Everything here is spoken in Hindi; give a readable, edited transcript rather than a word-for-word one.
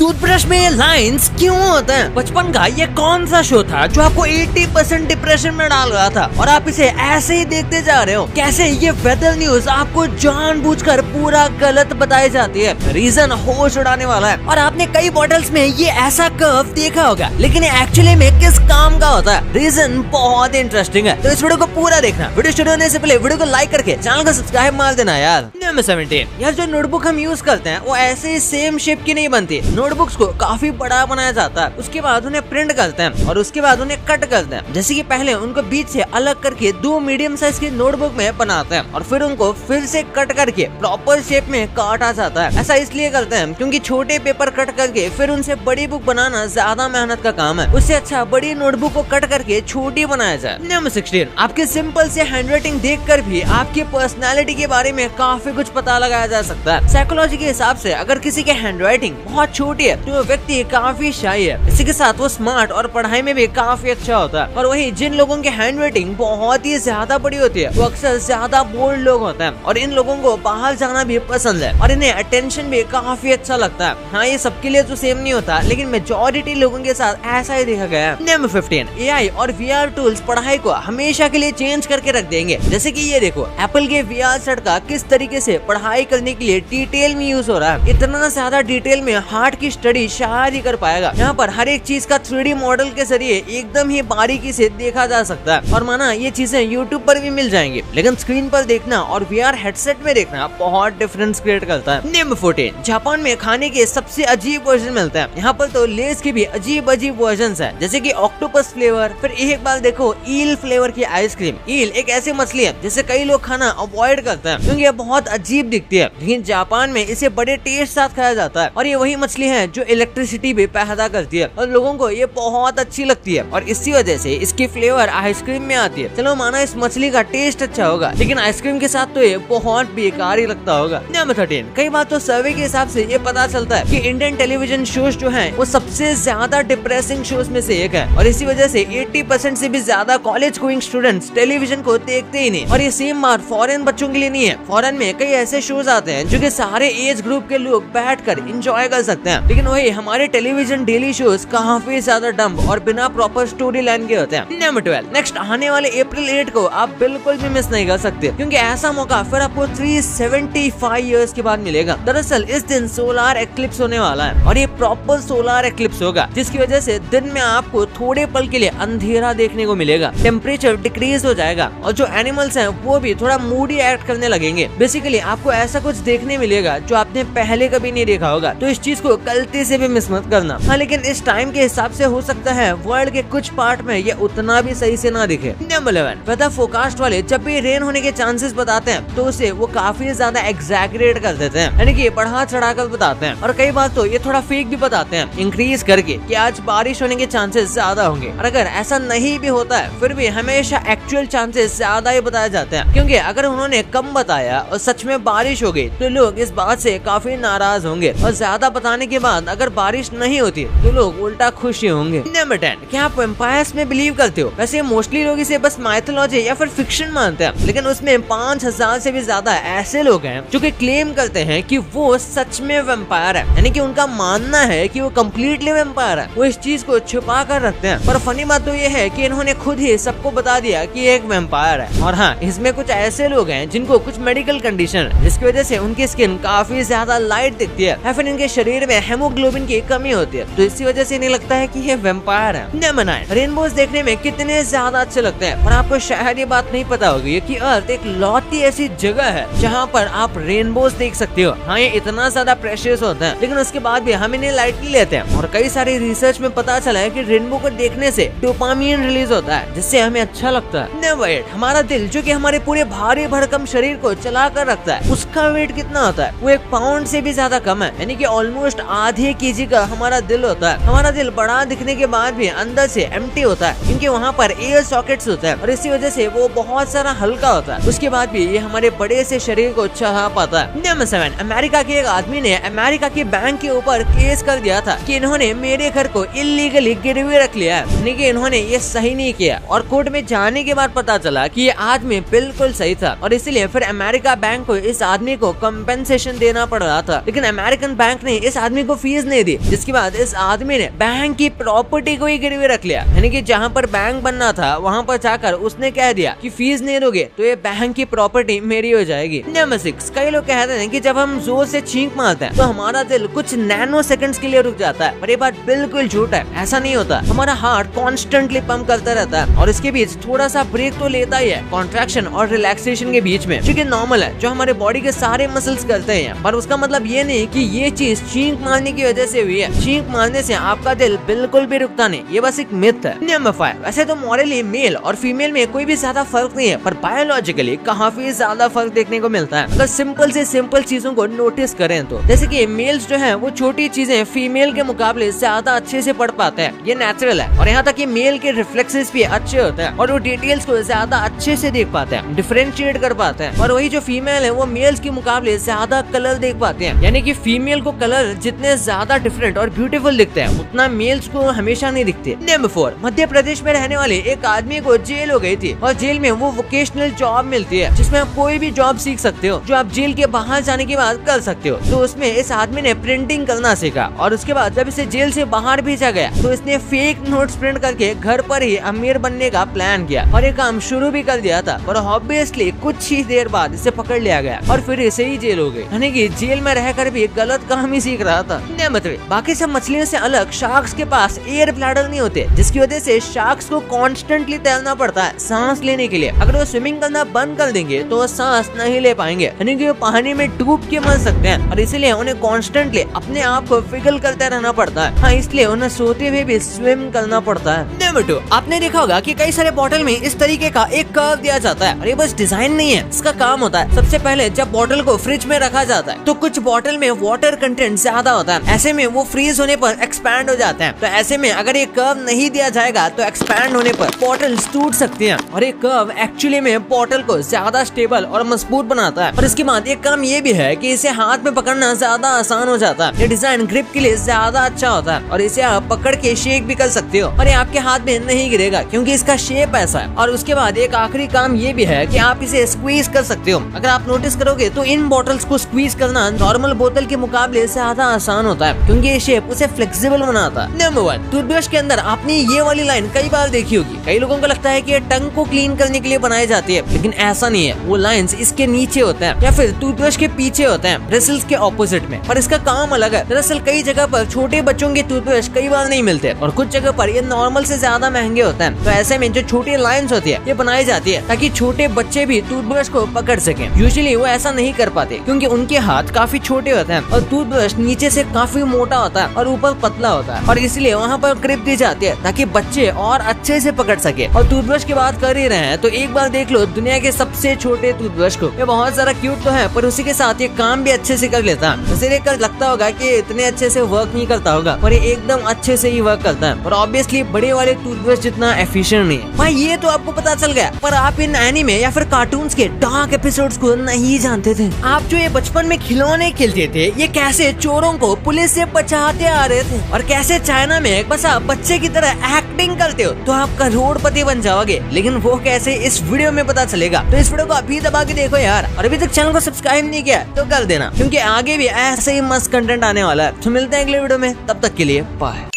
टूथब्रश में ये लाइंस क्यों होते हैं? बचपन का ये कौन सा शो था जो आपको 80% डिप्रेशन में डाल रहा था और आप इसे ऐसे ही देखते जा रहे हो? कैसे ये वेदर न्यूज आपको जानबूझकर पूरा गलत बताई जाती है? रीजन होश उड़ाने वाला है और आपने कई बॉटल्स में ये ऐसा कर्व देखा होगा, लेकिन एक्चुअली में किस काम का होता है? रीजन बहुत इंटरेस्टिंग है, तो इस वीडियो को पूरा देखना। वीडियो शुरू होने से पहले वीडियो को लाइक करके चैनल को सब्सक्राइब मार देना यार। नंबर 17, यार जो नोटबुक हम यूज करते हैं वो ऐसे ही सेम शेप की नहीं बनती। नोटबुक्स को काफी बड़ा बनाया जाता है, उसके बाद उन्हें प्रिंट करते हैं और उसके बाद उन्हें कट करते हैं। जैसे कि पहले उनको बीच से अलग करके 2 मीडियम साइज की नोटबुक में बनाते हैं और फिर उनको फिर से कट करके प्रॉपर शेप में काटा जाता है। ऐसा इसलिए करते हैं क्योंकि छोटे पेपर कट करके फिर उनसे बड़ी बुक बनाना ज्यादा मेहनत का काम है। उससे अच्छा बड़ी नोटबुक को कट करके छोटी बनाया जाए। नंबर 16, आपके सिंपल से हैंडराइटिंग देखकर भी आपकी पर्सनालिटी के बारे में काफी कुछ पता लगाया जा सकता है। साइकोलॉजी के हिसाब से अगर किसी की हैंडराइटिंग बहुत छोटी है तो वो व्यक्ति काफी शाई है, इसी के साथ वो स्मार्ट और पढ़ाई में भी काफी अच्छा होता है। और वही जिन लोगों की हैंडराइटिंग बहुत ही ज्यादा बड़ी होती है वो अक्सर ज्यादा बोल्ड लोग होते हैं और इन लोगों को बाहर जाना भी पसंद है और इन्हें अटेंशन भी काफी अच्छा लगता है। हाँ, ये सबके लिए तो सेम नहीं होता, लेकिन मेजॉरिटी लोगों के साथ ऐसा ही देखा गया है। नंबर 15, एआई और वीआर टूल्स पढ़ाई को हमेशा के लिए चेंज करके रख देंगे। जैसे कि ये देखो, एप्पल के वीआर सेट का किस तरीके से पढ़ाई करने के लिए डिटेल में यूज हो रहा है। इतना ज्यादा डिटेल में हार्ट की स्टडी शायद ही कर पाएगा। यहाँ पर हर एक चीज का 3D मॉडल के जरिए एकदम ही बारीकी से देखा जा सकता है और माना ये चीजें यूट्यूब पर भी मिल जाएंगी, लेकिन स्क्रीन पर देखना और वीआर हेडसेट में देखना बहुत डिफरेंस क्रिएट करता है। नंबर 14, जापान में खाने के सबसे अजीब वर्जन मिलते हैं। यहाँ पर तो लेस के भी अजीब अजीब वर्जन है, जैसे कि ऑक्टोपस फ्लेवर, फिर एक बार देखो ईल फ्लेवर की आइसक्रीम। ईल एक ऐसी मछली है जिसे कई लोग खाना अवॉइड करते हैं क्योंकि ये बहुत अजीब दिखती है, लेकिन जापान में इसे बड़े टेस्ट साथ खाया जाता है और ये वही मछली है जो इलेक्ट्रिसिटी भी पैदा करती है और लोगों को ये बहुत अच्छी लगती है और इसी वजह से इसकी फ्लेवर आइसक्रीम में आती है। चलो माना इस मछली का टेस्ट अच्छा होगा, लेकिन आइसक्रीम के साथ तो ये बहुत बेकार ही लगता होगा। नंबर 13, कई बार तो सर्वे के हिसाब से ये पता चलता है कि इंडियन टेलीविजन शोज जो हैं वो सबसे ज्यादा डिप्रेसिंग शोज में से एक है और इसी वजह से 80% से भी ज्यादा कॉलेज गोइंग स्टूडेंट्स टेलीविजन को देखते ही नहीं। और ये सेम बात फॉरेन बच्चों के लिए नहीं है। फॉरेन में कई ऐसे शोज आते हैं जो कि सारे एज ग्रुप के लोग बैठकर एंजॉय कर सकते हैं, लेकिन वही हमारे टेलीविजन डेली शोज काफी ज्यादा डम्ब और बिना प्रॉपर स्टोरी लाइन के होते हैं। नंबर 12, नेक्स्ट आने वाले अप्रैल 8 को आप बिल्कुल भी मिस नहीं कर सकते क्योंकि ऐसा मौका फिर आपको 375 इयर्स के बाद मिलेगा। दरअसल इस दिन सोलर एक्लिप्स होने वाला है और ये प्रॉपर सोलर एक्लिप्स होगा, जिसकी वजह से दिन में आपको थोड़े पल के लिए अंधेरा देखने को मिलेगा। टेम्परेचर डिक्रीज हो जाएगा और जो एनिमल्स हैं वो भी थोड़ा मूडी एक्ट करने लगेंगे। बेसिकली आपको ऐसा कुछ देखने मिलेगा जो आपने पहले कभी नहीं देखा होगा, तो इस चीज को गलती से भी मिस मत करना। हाँ, लेकिन इस टाइम के हिसाब से हो सकता है वर्ल्ड के कुछ पार्ट में ये उतना भी सही से ना दिखे। नंबर 11, वेदर फोरकास्ट वाले जब भी रेन होने के चांसेस बताते हैं तो उसे वो काफी ज्यादा एग्जैगरेट कर देते हैं, यानी कि बढ़ा चढ़ाकर बताते हैं और कई बार तो ये थोड़ा फेक भी बताते हैं इंक्रीज करके कि आज बारिश होने के चांसेस ज्यादा होंगे। और अगर ऐसा नहीं भी होता है फिर भी हमेशा एक्चुअल चांसेस ज्यादा ही बताए जाते हैं, क्योंकि अगर उन्होंने कम बताया और सच में बारिश हो गई तो लोग इस बात से काफी नाराज होंगे और ज्यादा बताने के बाद अगर बारिश नहीं होती तो लोग उल्टा खुश होंगे। नंबर 10, क्या आप वैम्पायर्स में बिलीव करते हो? वैसे मोस्टली लोग इसे बस माइथोलॉजी या फिर फिक्शन मानते हैं, लेकिन उसमें 5000 से भी ज्यादा ऐसे लोग हैं जो कि क्लेम करते हैं कि वो सच में वैम्पायर है, यानी कि उनका मानना है कि वो कम्प्लीटली वैम्पायर है। वो इस चीज को छुपा कर रखते हैं, पर फनी बात तो ये है कि इन्होंने खुद ही सबको बता दिया कि ये एक वैम्पायर है। और हाँ, इसमें कुछ ऐसे लोग हैं जिनको कुछ मेडिकल कंडीशन है जिसकी वजह से उनकी स्किन काफी ज्यादा लाइट दिखती है या फिर इनके शरीर में हेमोग्लोबिन की कमी होती है, तो इसी वजह से नहीं लगता है कि ये वैम्पायर है। नंबर 9, रेनबोज देखने में कितने ज्यादा अच्छे लगते हैं, पर आपको शायद ये बात नहीं पता होगी कि अर्थ एक लौती ऐसी जगह है जहाँ पर आप रेनबोज देख सकते हो। हाँ, ये इतना ज्यादा प्रेशियस होता है, लेकिन उसके बाद भी हम इन्हें लाइटली लेते हैं और कई सारी रिसर्च में पता चला है कि रेनबो को देखने से डोपामिन रिलीज होता है जिससे हमें अच्छा लगता है। नंबर 8, हमारा दिल जो कि हमारे पूरे भारी भरकम शरीर को चला कर रखता है, उसका वेट कितना होता है? वो 1 पाउंड से भी ज्यादा कम है, यानी कि ऑलमोस्ट आधे केजी का हमारा दिल होता है। हमारा दिल बड़ा दिखने के बाद भी अंदर से एम्प्टी होता है क्योंकि वहाँ पर एयर सॉकेट्स होता है और इसी वजह से वो बहुत सारा हल्का होता है। उसके बाद भी ये हमारे बड़े से शरीर को चढ़ा पाता है। नंबर 7, अमेरिका के एक आदमी ने अमेरिका के बैंक के ऊपर केस कर दिया था कि इन्होंने मेरे घर को इल्लीगली गिरवी रख लिया है, यानी कि इन्होंने ये सही नहीं किया और कोर्ट में जाने के बाद पता चला कि ये आदमी बिल्कुल सही था और इसलिए फिर अमेरिका बैंक को इस आदमी को कंपेंसेशन देना पड़ रहा था, लेकिन अमेरिकन बैंक ने इस आदमी को फीस नहीं दी, जिसके बाद इस आदमी ने बैंक की प्रॉपर्टी को ही गिरवी रख लिया। यानी कि जहाँ पर बैंक बनना था वहाँ पर जाकर उसने कह दिया कि फीस नहीं दोगे तो ये बैंक की प्रॉपर्टी मेरी हो जाएगी। नंबर 6, कई लोग कहते हैं कि जब हम जोर से छींक मारते हैं तो हमारा दिल कुछ नैनो सेकंड्स के लिए रुक जाता है, पर ये बात बिल्कुल झूठ है। ऐसा नहीं होता। हमारा हार्ट कॉन्स्टेंटली पंप करता रहता है और इसके बीच थोड़ा सा ब्रेक तो लेता ही है कॉन्ट्रैक्शन और रिलैक्सेशन के बीच में, जो कि नॉर्मल है, जो हमारे बॉडी के सारे मसल्स करते हैं। पर उसका मतलब ये नहीं कि ये चीज छींक मारने की वजह से हुई है। छींक मारने से आपका दिल बिल्कुल भी रुकता नहीं, ये बस एक मिथ है। नंबर 5, वैसे तो मॉरली मेल और फीमेल में कोई भी ज्यादा फर्क नहीं है, पर बायोलॉजिकली काफी ज्यादा फर्क देखने को मिलता है अगर सिंपल से सिंपल चीजों को नोटिस करें तो। जैसे कि मेल्स जो है वो छोटी चीजें फीमेल के मुकाबले ज्यादा अच्छे से पढ़ पाते हैं, ये नेचुरल है। और यहाँ तक कि मेल के रिफ्लेक्सेस भी अच्छे होते हैं और वो डिटेल्स को ज्यादा अच्छे से देख पाते हैं, डिफरेंशिएट कर पाते हैं। और वही जो फीमेल है वो मेल्स के मुकाबले ज्यादा कलर देख पाते हैं, यानी कि फीमेल को कलर जितने ज्यादा डिफरेंट और ब्यूटीफुल दिखते हैं उतना मेल्स को हमेशा नहीं दिखते। नंबर 4, मध्य प्रदेश में रहने वाले एक आदमी को जेल हो गई थी और जेल में वो वोकेशनल जॉब मिलती है जिसमें आप कोई भी जॉब सीख सकते हो जो आप जेल के बाहर जाने के बाद कर सकते हो। तो उसमें इस आदमी ने प्रिंटिंग करना सीखा और उसके बाद जब इसे जेल से बाहर भेजा गया तो इसने फेक नोट्स प्रिंट करके घर पर ही अमीर बनने का प्लान किया और ये काम शुरू भी कर दिया था। और ऑब्वियसली कुछ ही देर बाद इसे पकड़ लिया गया और फिर इसे ही जेल हो गई, यानी कि जेल में रहकर भी गलत काम ही सीख रहा था। मतलब बाकी सब मछलियों से अलग शार्क्स के पास एयर ब्लैडर नहीं होते, जिसकी वजह से शार्क्स को कॉन्स्टेंटली तैरना पड़ता है सांस लेने के लिए। अगर वो स्विमिंग करना बंद कर देंगे तो वो सांस नहीं ले पाएंगे, यानी कि वो पानी में डूब के मर सकते हैं और इसलिए उन्हें कॉन्स्टेंटली अपने आप को फिगल करते रहना पड़ता है। हाँ, इसलिए उन्हें सोते हुए भी स्विम करना पड़ता है। नंबर 2, आपने देखा होगा कि कई सारे बॉटल में इस तरीके का एक कर्व दिया जाता है और ये बस डिजाइन नहीं है, इसका काम होता है। सबसे पहले जब बॉटल को फ्रिज में रखा जाता है तो कुछ बॉटल में वाटर कंटेंट ज्यादा होता है, ऐसे में वो फ्रीज होने पर एक्सपैंड हो जाते हैं। तो ऐसे में अगर ये कर्व नहीं दिया जाएगा तो एक्सपैंड होने पर बॉटल्स टूट सकती हैं और ये कर्व एक्चुअली में बॉटल को ज्यादा स्टेबल और मजबूत बनाता है। और इसके बाद एक काम ये भी है कि इसे हाथ में पकड़ना ज्यादा आसान हो जाता है। ये डिजाइन ग्रिप के लिए ज्यादा अच्छा होता है और इसे आप पकड़ के शेक भी कर सकते हो और ये आपके हाथ में नहीं गिरेगा क्योंकि इसका शेप ऐसा है। और उसके बाद एक आखिरी काम ये भी है कि आप इसे स्क्वीज कर सकते हो। अगर आप नोटिस करोगे तो इन बॉटल्स को स्क्वीज करना नॉर्मल बोतल के मुकाबले ज्यादा आसान होता है क्योंकि ये शेप उसे फ्लेक्सिबल बनाता है। नंबर 1, टूथब्रश के अंदर आपने ये वाली लाइन कई बार देखी होगी। कई लोगों को लगता है कि ये टंग को क्लीन करने के लिए बनाई जाती है, लेकिन ऐसा नहीं है। वो लाइंस इसके नीचे होते हैं या फिर टूथब्रश के पीछे होते हैं, ब्रिसल्स के ऑपोजिट में, पर इसका काम अलग है। दरअसल कई जगह पर छोटे बच्चों के टूथब्रश कई बार नहीं मिलते और कुछ जगह पर ये नॉर्मल से ज्यादा महंगे होते हैं। तो ऐसे में जो छोटी लाइंस होती है ये बनाई जाती है ताकि छोटे बच्चे भी टूथब्रश को पकड़ सकें। यूजुअली वो ऐसा नहीं कर पाते क्योंकि उनके हाथ काफी छोटे होते हैं और टूथब्रश नीचे से काफी मोटा होता है और ऊपर पतला होता है और इसलिए वहाँ पर ग्रिप दी जाती है ताकि बच्चे और अच्छे से पकड़ सके। और टूथब्रश की बात कर ही रहे हैं तो एक बार देख लो दुनिया के सबसे छोटे टूथब्रश को। ये बहुत ज्यादा क्यूट तो है पर उसी के साथ ये काम भी अच्छे से कर लेता है। उसे देखकर लगता होगा कि इतने अच्छे से वर्क नहीं करता होगा, पर ये एकदम अच्छे से ही वर्क करता है और ऑब्वियसली बड़े वाले टूथब्रश जितना एफिशिएंट नहीं है। भाई ये तो आपको पता चल गया, पर आप इन एनीमे या फिर कार्टून्स के डार्क एपिसोड्स को नहीं जानते थे। आप जो ये बचपन में खिलौने खेलते थे, ये कैसे चोरों को पुलिस से बचाते आ रहे थे और कैसे चाइना में बस आप बच्चे की तरह एक्टिंग करते हो तो आप करोड़पति बन जाओगे, लेकिन वो कैसे इस वीडियो में पता चलेगा। तो इस वीडियो को अभी दबा के देखो यार, और अभी तक चैनल को सब्सक्राइब नहीं किया तो कर देना क्योंकि आगे भी ऐसे ही मस्त कंटेंट आने वाला है। तो मिलते हैं अगले वीडियो में, तब तक के लिए बाय।